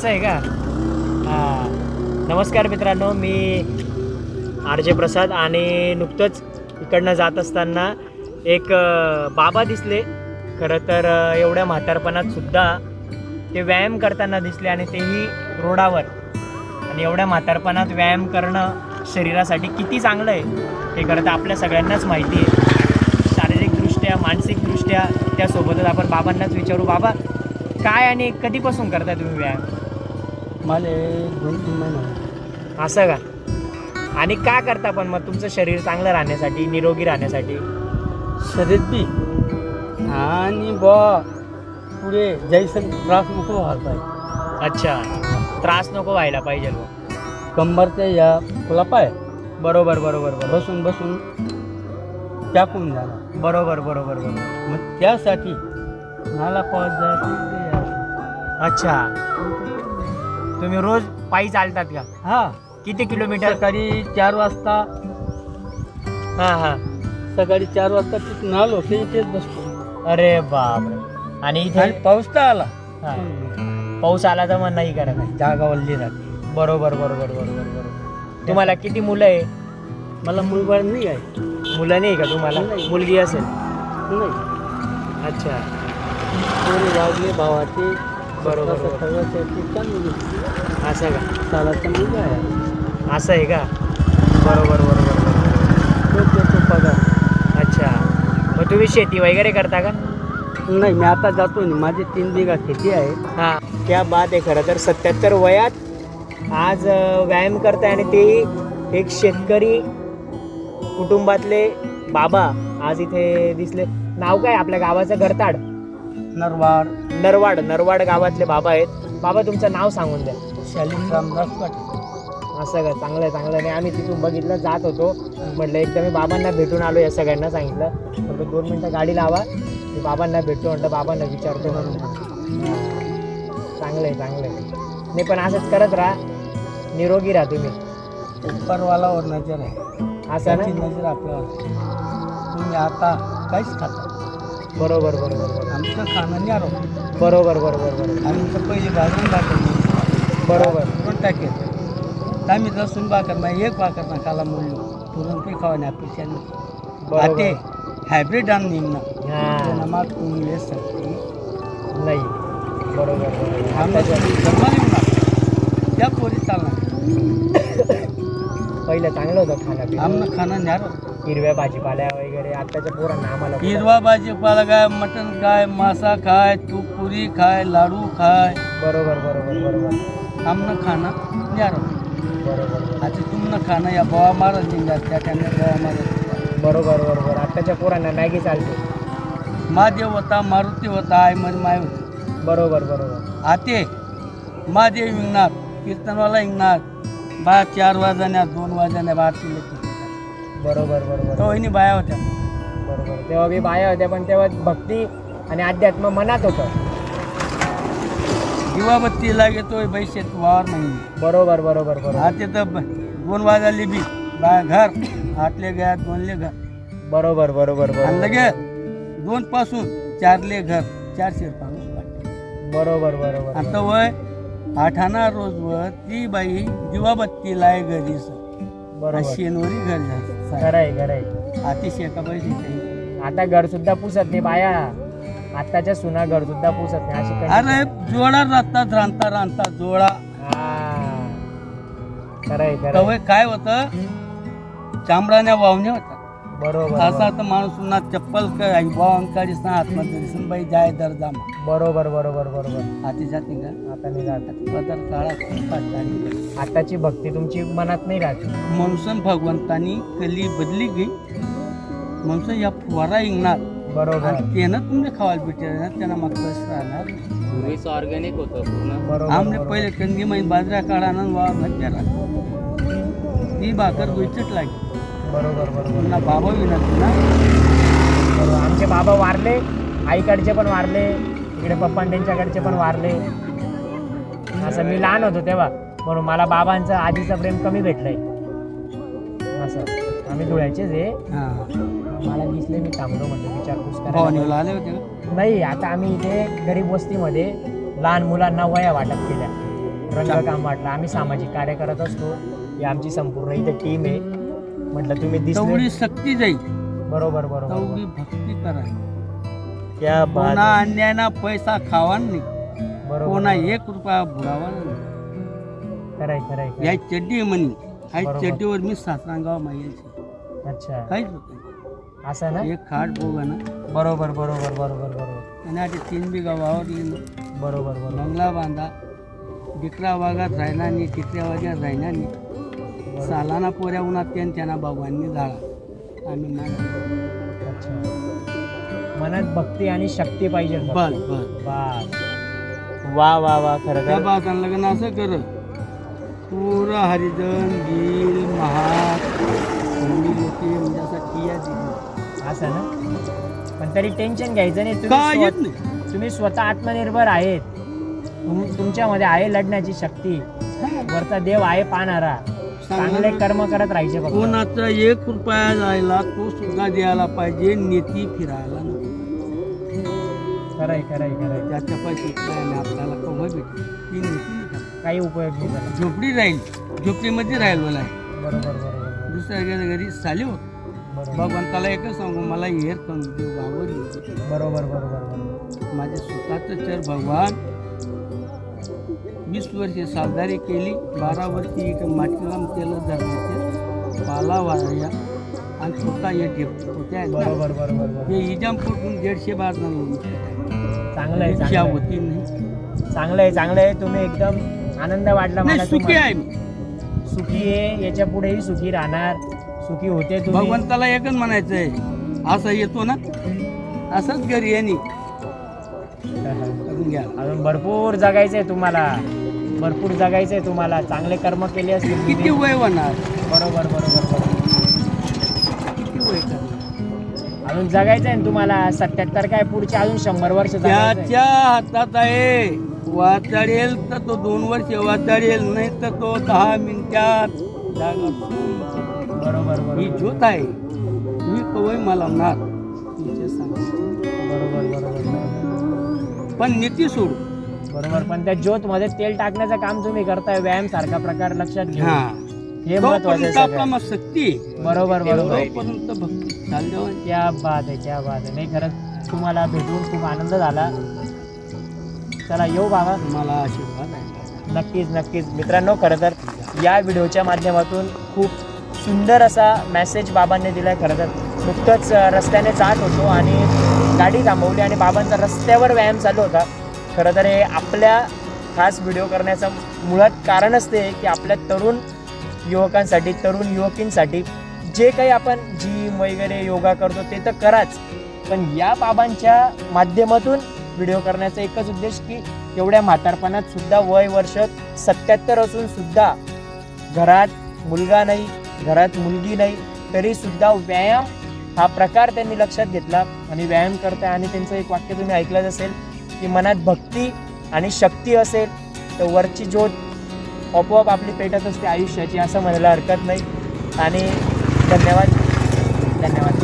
असं आहे का? नमस्कार मित्रांनो, मी RJ प्रसाद आणि नुकतंच इकडनं जात असताना एक बाबा दिसले. खरं तर एवढ्या म्हातारपणात सुद्धा ते व्यायाम करताना दिसले आणि तेही रोडावर. आणि एवढ्या म्हातारपणात व्यायाम करणं शरीरासाठी किती चांगलं आहे हे खरं तर आपल्या सगळ्यांनाच माहिती आहे. शारीरिकदृष्ट्या, मानसिकदृष्ट्या. त्यासोबतच आपण बाबांनाच विचारू, बाबा काय आणि कधीपासून करता तुम्ही व्यायाम? मला 2-3 महिने. असं का? आणि का करता पण मग तुमचं शरीर चांगलं राहण्यासाठी, निरोगी राहण्यासाठी? शरीर बी आणि पुढे जायचं त्रास नको व्हायला पाहिजे. अच्छा, त्रास नको व्हायला पाहिजे मग. कंबरच्या या फुला पाय बरोबर बरोबर बरोबर बसून बसून टाकून झाला. बरोबर बरोबर बरोबर. मग त्यासाठी मला पावत जायचं. अच्छा, तुम्ही रोज पायी चालतात का? हा, किती किलोमीटर? सकाळी 4 वाजता. हां हां. सकाळी 4 वाजता तिथून आलो की इथेच बसतो. अरे बापरे. आणि इथे आणि पाऊस तर आला. हां, पाऊस आला तर मग नाही करा काय? जागा वल्ली राहते. बरोबर बरोबर बरोबर बरोबर. तुम्हाला किती मुलं आहे? मला मुलगा नाही आहे. मुलं नाही का तुम्हाला? नाही. मुलगी असेल? नाही. अच्छा, पोरी वागले भावाचे. बरोबर. असं का? चालायचा मुलगा आहे. असं आहे का? बरोबर बरोबर बरोबर. तो पगार. अच्छा, मग तुम्ही शेती वगैरे करता का? नाही, मी आता जातो ना. माझी 3 बिघा शेती आहे. हां, क्या बात आहे. खरं तर 77 वयात आज व्यायाम करताय आणि तेही एक शेतकरी कुटुंबातले बाबा आज इथे दिसले. नाव काय आपल्या गावाचं? गरताड, नरवाड. नरवाड गावातले बाबा आहेत. बाबा तुमचं नाव सांगून द्या. शालिक रामदास पाटील. असं का? चांगलं आहे चांगलं आहे. आणि आम्ही तिथून बघितलं, जात होतो, म्हटलं एकदा मी बाबांना भेटून आलो. या सगळ्यांना सांगितलं म्हटलं 2 मिनटं गाडी लावा, मी बाबांना भेटतो, म्हटलं बाबांना विचारतो म्हणून. चांगलं आहे चांगलं आहे. नाही पण असंच करत राहा, निरोगी राहा तुम्ही. उपरवालावर नजर आहे. असं त्याची ना? नजर आपल्यावर. तुम्ही आता काहीच खाता. बरोबर बरोबर बरोबर. आमचं खाणं न्यारो. बरोबर बरोबर बरोबर आम्ही तर पहिले भाजून भाकर बरोबर. पुरण टाकेल. आम्ही लसूण भाकर नाही, एक भाकर ना खाला मुलं पुरण काही खावा नाही अपेक्षा नाही. बरोबर. ते हायब्रिड आण निघणं हां, माग तुम्ही सकते नाही. बरोबर बरोबर. आम्हाला त्या पोरी चालणार. पहिलं चांगलं होतं खाणं. आमनं खाणं न्यारो. हिरव्या भाजीपाल्या वगैरे आत्ताच्या पोरांना आम्हाला हिरवा भाजीपाला काय, मटण खाय, मासा खाय, तूप पुरी खाय, लाडू खाय. बरोबर बरोबर बरोबर आमनं खाणं न्यारो. बरोबर आता तुमनं खाणं या बवा मारत निघतात. त्या टायमाला बवा मारत. बरोबर बरोबर. आत्ताच्या पोरांना मॅगी चालते. महादेव होता, मारुती होता, आई मन माय होती. बरोबर बरोबर. आते महादेव इंगणार, कीर्तनवाला इंगणार. 4 वाजण्या 2 वाजण्या आरती येते. बरोबर बरोबर तो वहिनी बाया होत्या. बरोबर. तेव्हा बी बाया होत्या, पण तेव्हा भक्ती आणि अध्यात्म मनात होतं. दिवाबत्तीला घेतोय पैशात वावर नाही. बरोबर बरोबर बरोबर. आता तर 2 वाजली बी बाया घर 8ले घ्या 2ले घर. बरोबर बरोबर आणि बरोबर. लगे 2 पासून 4ले घर 400 पाऊस. बरोबर बरोबर. आता वय 8 आणा रोज वर ती बाई दिवाबत्तीला आहे घरी. बरोबर. शेनवरी घर झालं. खरंय खरंय. अतिशय का पैसे. आता घर सुद्धा पुसत नाही बाया. आत्ताच्या सुना घर सुद्धा पुसत नाही अशी अरे जोडा राहतात रांता जोडा. खरंय खरंय. तवय काय होतं, चांबडाने वावण्या होतात. बरोबर असा तर माणूस ना चप्पल काय वाहन काढीस ना आत्महत्या बाई जाय दर जामा. बरोबर बरोबर बरोबर. हाती जाते का आता नाही जात. बदल काळात आताची भक्ती तुमची मनात नाही राहत. म्हणून भगवंतानी कली बदली गई. म्हणून या फुवारा इंगणार. बरोबर. त्यानं तुम्ही खावायला भेटेल. त्यांना मग कसं राहणार. पूर्वीच ऑर्गॅनिक होतं पूर्ण. बरोबर आमने बरोबर. पहिले कंदी मै बाजऱ्या काढाना वा भज्या ती भाकर गुचट लागली. बरोबर बरोबर. पुन्हा बाबा विनत ना. बरोबर. आमचे बाबा वारले, आईकडचे पण वारले, इकडे पप्पा त्यांच्याकडचे पण वारले. असं मी लहान होतो तेव्हा, म्हणून मला बाबांचं आजीचं प्रेम कमी भेटलंय. असं आम्ही धुळ्याचेच आहे. मला दिसले, मी थांबलो, म्हटलं विचारपूस करायला. आले होते का? नाही, आता आम्ही इथे गरीब वस्तीमध्ये लहान मुलांना वया वाटप केल्या. रंगकाम वाटलं. आम्ही सामाजिक कार्य करत असतो. ही आमची संपूर्ण इथे टीम आहे. म्हटलं तुम्ही तेवढी दिसले. सक्ती जाईल, बरोबर बरोबर. तेवढी भक्ती करा. क्या बात कोणा आहे. अन्यायाना पैसा खावा नाही, बरोबर कोणा बरोबर. 1 रुपया बुडावा नाही. खरंय खरंय खरंय. या चड्डी म्हणी, ह्या बरोबर. चड्डीवर मी सासरांगाव मागायची अच्छा काहीच होत नाही. असं ना. एक खाट बोगा ना, बरोबर बरोबर बरोबर बरोबर आणि आता 3 बिघा वावर गेलो, बरोबर बरोबर बंगला बांधा, डिकरा वागात राहिना नाही, टिकऱ्या वाग्यात राहिना नाही. सालाना पोऱ्या उन्हात त्यांना बाबांनी जाळा आम्ही नाही. अच्छा. मनात भक्ती आणि शक्ती पाहिजे. बस बस बस. वा वा वा. खरं त्या तर बाजान लग्न असं कर, पूर्ण हरिजन गिल महाग लोके म्हणजे असा किया दिली असं ना. पण तरी टेन्शन घ्यायचं नाही. काय येत तुम्ही नाही. तुम्ही स्वतः आत्मनिर्भर आहेत. तुमच्यामध्ये आहे लढण्याची शक्ती. वरचा देव आहे पाहणारा. चांगले कर्म करत राहायचे फक्त. कोणाचा 1 रुपया जायला तो सुद्धा द्यायला पाहिजे, नेती फिरायला नको. खरंय खरंय खरंय. त्याच्या पैसे आणि आपल्याला कमाई भेटली ती नेती नाही का? काही उपयोग नाही त्याला. झोपडी राहील, झोपडीमध्ये राहील मला बरोबर बरोबर दुसऱ्या घरी चालू. बरोबर भगवंताला एकच सांगू, मला हेर कमी देऊ वावर येऊ दे. बरोबर बरोबर बरोबर. माझे स्वतःचं चर भगवान 20 वर्षे सावधारी केली, 12 वर्षी इथं माटीकाम केलं, धरणाचे पाला वाया आणि स्वतः हे ठेवते. बरोबर बरोबर बरोबर. हे इजाम फुटून 150 बार झालं. चांगलं आहे इच्छा चांगलं आहे. होती नाही. चांगलं आहे चांगलं आहे. तुम्ही एकदम आनंद वाटला मला. नाही, सुखी तुम्हाला. आहे मी. सुखी आहे. याच्या पुढेही सुखी राहणार. सुखी होते तुम्ही. भगवंताला एकच म्हणायचं आहे, असा येतो ना असंच घरी यांनी करून घ्या. अजून भरपूर जगायचंय तुम्हाला. भरपूर जगायचंय तुम्हाला. चांगले कर्म केले असतील किती तुम्ही. वय होणार, बरोबर बरोबर बरोबर. किती वय करणार. अजून जगायचंय ना तुम्हाला. 77 काय पुढचे अजून 100 वर्ष जगायचंय. त्याच्या हातात आहे. वाचाडेल तर तो 2 वर्ष वाचाडेल, नाही तर तो 10 मिनिटात जागा सोडून. बरोबर ही बरोबर ज्योत आहे, तुम्ही कवय मला नाथ तुमचे सांगायचे. बरोबर बरोबर पण नीती सोडू. बरोबर. पण त्या ज्योत मध्ये तेल टाकण्याचं काम तुम्ही करताय. व्यायाम सारखा प्रकार लक्षात घ्या. हा, हे महत्वाचं आहे तोपर्यंत आपला सगळ्यात. मग शक्ती आहे. बरोबर बरोबर. तोपर्यंत भक्ती चालल्यावर क्या बात आहे क्या बात आहे. नाही खरंच तुम्हाला भेटून खूप आनंद झाला. चला येऊ बाबा. तुम्हाला आशीर्वाद आहे. नक्कीच नक्कीच. मित्रांनो, खरं तर या व्हिडिओच्या माध्यमातून खूप सुंदर असा मेसेज बाबांनी दिला आहे. खरं तर नुकतंच रस्त्याने जात होतो आणि गाडी थांबवली आणि बाबांचा रस्त्यावर व्यायाम चालू होता. खरं तर हे आपल्या खास व्हिडिओ करण्याचं मुळात कारणच ते की आपल्या तरुण युवकांसाठी, तरुण युवकींसाठी जे काही आपण जिम वगैरे योगा करतो ते तर कराच, पण या बाबांच्या माध्यमातून व्हिडिओ करण्याचा एकच उद्देश की एवढ्या म्हातारपणात सुद्धा वय वर्ष 77 असून सुद्धा घरात मुलगा नाही, घरात मुलगी नाही, तरी सुद्धा व्यायाम हा प्रकार त्यांनी लक्षात घेतला आणि व्यायाम करताय. आणि त्यांचं एक वाक्य तुम्ही ऐकलंच असेल की मनात भक्ती आणि शक्ती असेल तर वरची ज्योत आपोआप आपली पेटत असते आयुष्याची, असं म्हणायला हरकत नाही. आणि धन्यवाद धन्यवाद.